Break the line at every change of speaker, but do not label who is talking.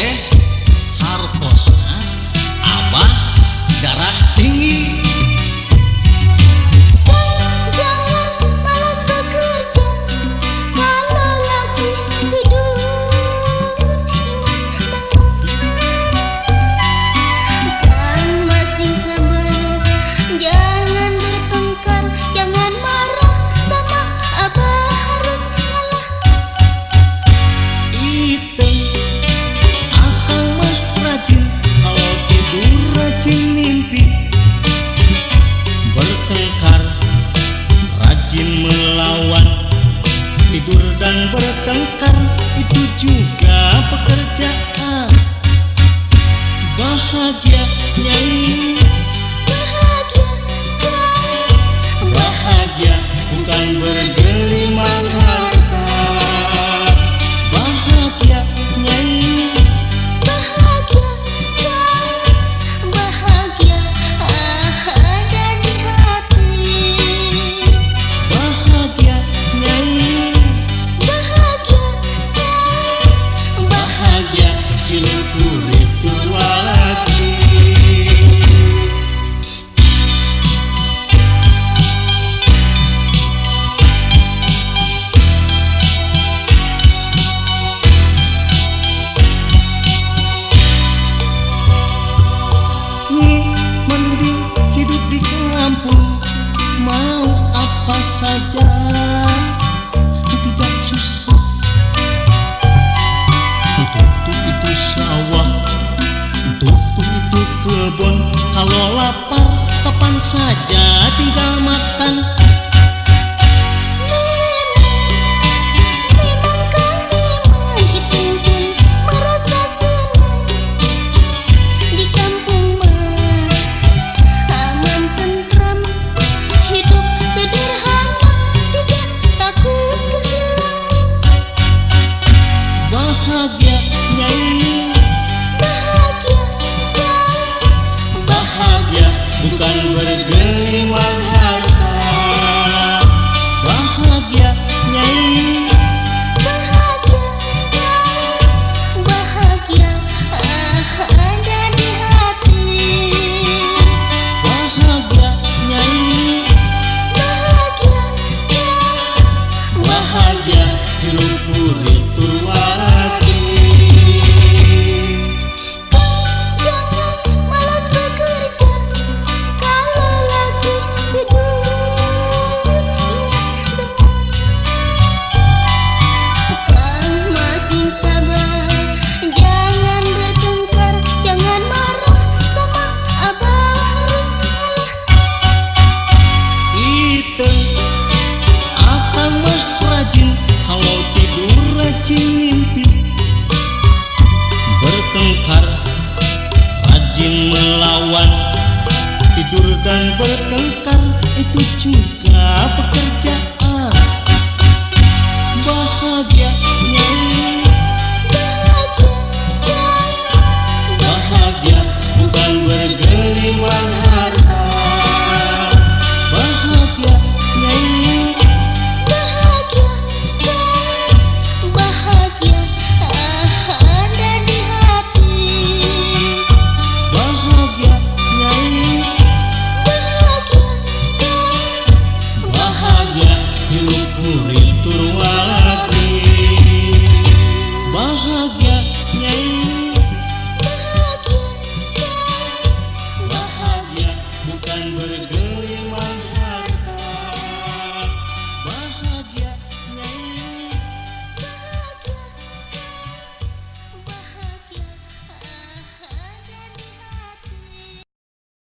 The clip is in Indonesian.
teh hartosna abah darah tinggi.
Jangan malas bekerja kalau lagi tidur. Kang masih sabar, jangan bertengkar, jangan marah sama abah harus ngalah.
Itu akang mah rajin kalau tidur rajin mimpi, bertengkar rajin melawan, tidur dan bertengkar itu juga pekerjaan. Bahagia Nyai, bahagia bukan bergelimang harta. Bahagia Nyai,
Bahagia ada di hati.
bahagia Nyai, bahagia hidup itu walaki. Nyi mending hidup di kampung, mau apa saja tidak susah. Tuh itu sawah, tuh itu kebun. Kalau lapar kapan saja tinggal makan.
Memang itu pun merasa senang. Di kampung mah aman tentram, hidup sederhana, tidak takut kehilangan.
Bahagia Nyai, bahagia bukan bergelimang harta. Bahagia Nyai,
Bahagia ada di hati.
bahagia Nyai, bahagia hidup itu walaki.
Jangan malas bekerja kalau lagi tidur. Kang masih sabar, jangan bertengkar, jangan marah sama abah harus ngalah.
Itu akang mah rajin kalau tidur rajin mimpi, bertengkar rajin melawan, tidur dan bertengkar itu juga pekerjaan.